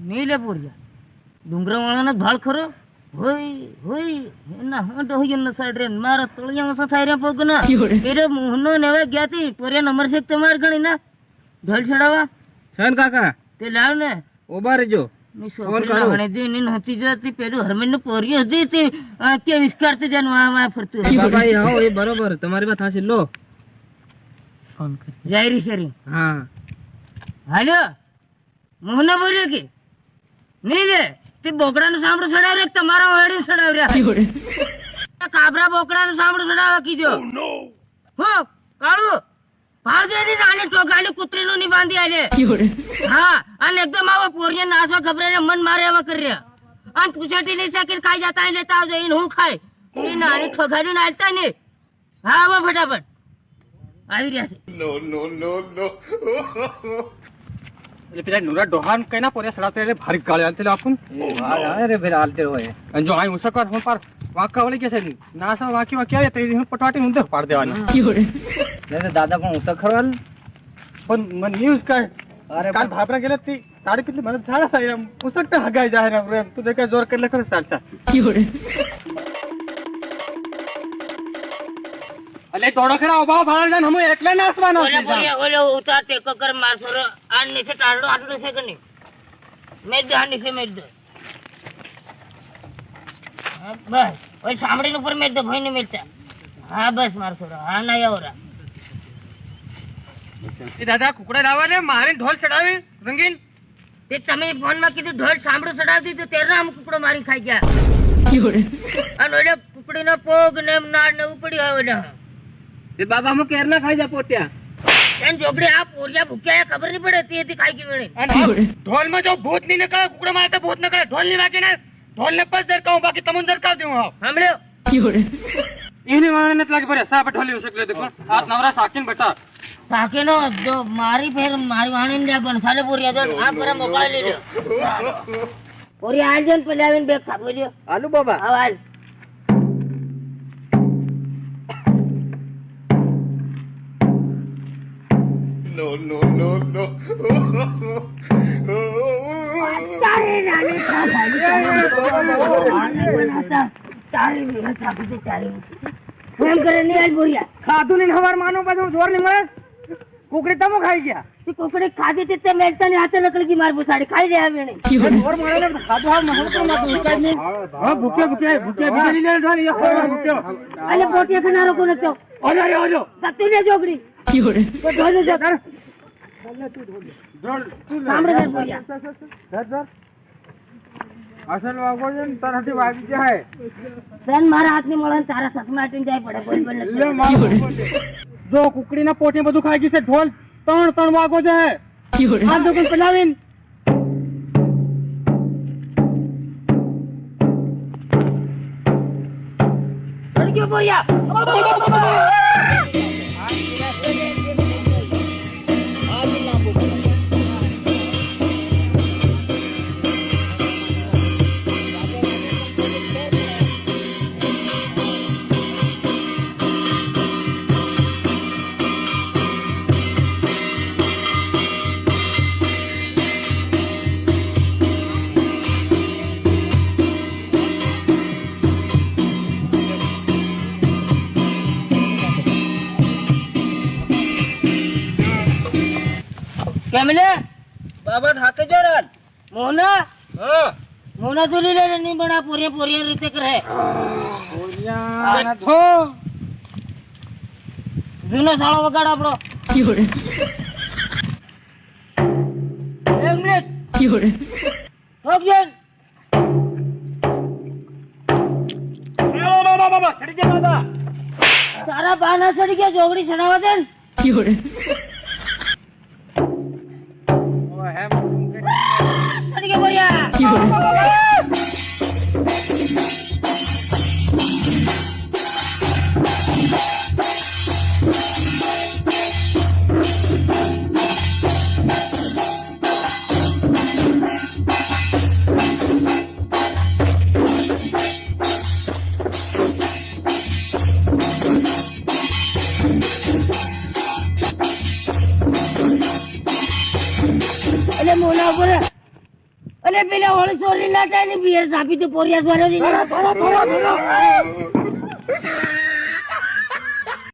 મેલે પોરિયા ડુંગરાવાળાનો ભાળ ખરો હોય હોય એના હંટ હોય ન સાઈડ રે મારા તળિયા ઓછા થાય રે પગના એરે મોહનો નવે ગયાતી પોરિયા નંબર છે તમાર ગણી ના ઢોલ ચડાવવા છન કાકા તે લાવ ને ઉભા રહેજો ની છોકરી ભણે જે ની નહોતી જતી પેલું હરમેન નું પોરિયો હતી તે કે વિસ્કારતી જાન માં ફરતું બાબા એ હો એ બરોબર તમારી વાત હાસી લો ફોન કર જાયરી શરી હા હાલો મોહના બોલ્યો કે નહીં રે તે બોકડાનું સાંભળું ચડાવ રે તમારા વાડી ચડાવ રે કાબરા બોકડાનું સાંભળું ચડાવવા કીધો હો કાળુ ભાવજેની નાની ટોગાની કૂતરીનું ની બાંધી આલે હા અને એકદમ આવા પોરિયા નાસવા ખબરે મન મારે એવા કરી રહ્યા અને પૂછેટી નહીં શકીને ખાઈ જતા લેતા આવજો એને હું ખાય એ નાની ઠોગાની નાલતા ને હા આવો ફટાફટ આવી રહ્યા છે એટલે પેલા નુરા ડોહાન કઈના પોરે સડાતે એટલે ભારી ગાળે આલતે આપું અરે ફેર આલતે હોય અને જો આઈ ઉસકર હું પર વાંકા વળી કે છે નાસા વાંકી વાંકી આવે તે હું પટવાટી અંદર પાડ દેવાના ને દાદા પણ ઉસકરવાલ પણ મને ન્યૂઝ કાય અરે કાલ ભાબરા ગેલે તી તારી કેટલી મને સારા થાય એમ ઉસકતા હગાઈ જાય ને એમ તું દેખે જોર કરે ખરે સાચા અલે તોડો ખરા ઉભા ભાળ જાન હમ એકલા નાસવાનો છે ઓલે ઉતાર તે કકર મારસો આ નીચે ટાળડો આટલો છે કે નહીં મેં દે આ નીચે મેં દે બસ ઓય સાંભળી ઉપર મેં દે ભાઈ ને મેલતા હા બસ મારસો હા ના આવરા એ દાદા કુકડા લાવા ને મારે ઢોલ ચડાવી રંગીન તે તમે ફોન માં કીધું ઢોલ સાંભળું ચડાવતી તો તેરના આમ કુકડો મારી ખાઈ ગયા અને ઓલે કુકડીનો પોગ ને નાળ ને ઉપડી આવે એ બાબા હું કેર ના ખાઈ જા પોટ્યા એન જોગડી આ પોરિયા ભૂખ્યા ખબર નહીં પડે તેથી ખાઈ ગઈ વેણે ઢોલ માં જો ભૂત નહીં નકળે કુકડા માં તો ભૂત નકળે ઢોલ ની વાગે ને ઢોલ ને બસ દરકાઉં બાકી તમન દરકાવ દેવું આવ સાંભળ્યો એને વાળા નથી લાગે પડે સાબ ઢોલી ઉસકલે દેખો આ નવરા સાકીન બટા સાકેનો જો મારી ફેર મારી વાણી ને પણ સાલે પોરિયા જો આ પર મોકળી લેજો પોરિયા આલ જન પેલે આવીને બેગ ખાબો લ્યો આલુ બાબા આવ હાલ No. ખાધું ને હવાર માનો પાછું જોર નહીં મળે કુકડી તમો ખાઈ ગયા કુકડી ખાધી તે મેલતા ની હાથે નકળી ગઈ માર પુસાડી ખાઈ જાય આવે નહીં જોર મળે ને ખાધું હા મહલ તો માતું ઉકાઈ નહીં હા ભૂખ્યા બીજે લઈને ઢોલ યો ભૂખ્યો અલે પોટિયા ખાનારો કોને તો ઓજો સત્તુ ને જોગડી તો ઢોલ ને જો સાંભળે ને પોરિયા અસલ વાગો છે ને તરથી વાગી જાય બેન મારા હાથ ની મળે તારા સસમા આટીને જાય પડે બોલ જો કુકડી ના પોટે બધું ખાઈ ગઈ છે ઢોલ ત્રણ વાગો છે આ તો કોઈ પલાવીન ચડી ગયો પોરિયા કેમલે બાબા થાકે જરા મોના હા મોના તુલી લે ની બના પોરિયા રીતે કરે ઓરિયા નથો જૂનો સાળો વગાડ આપણો એક મિનિટ ઓક્સિજન બાબા સડી ગયા બાબા તારા બાના સડી ગયા જોગડી સડાવા દે સડી ગયા પોરિયા અલે પેલા હોળી ચોરી ના થાય ને બિયર સાપી તો પોરિયા દ્વારા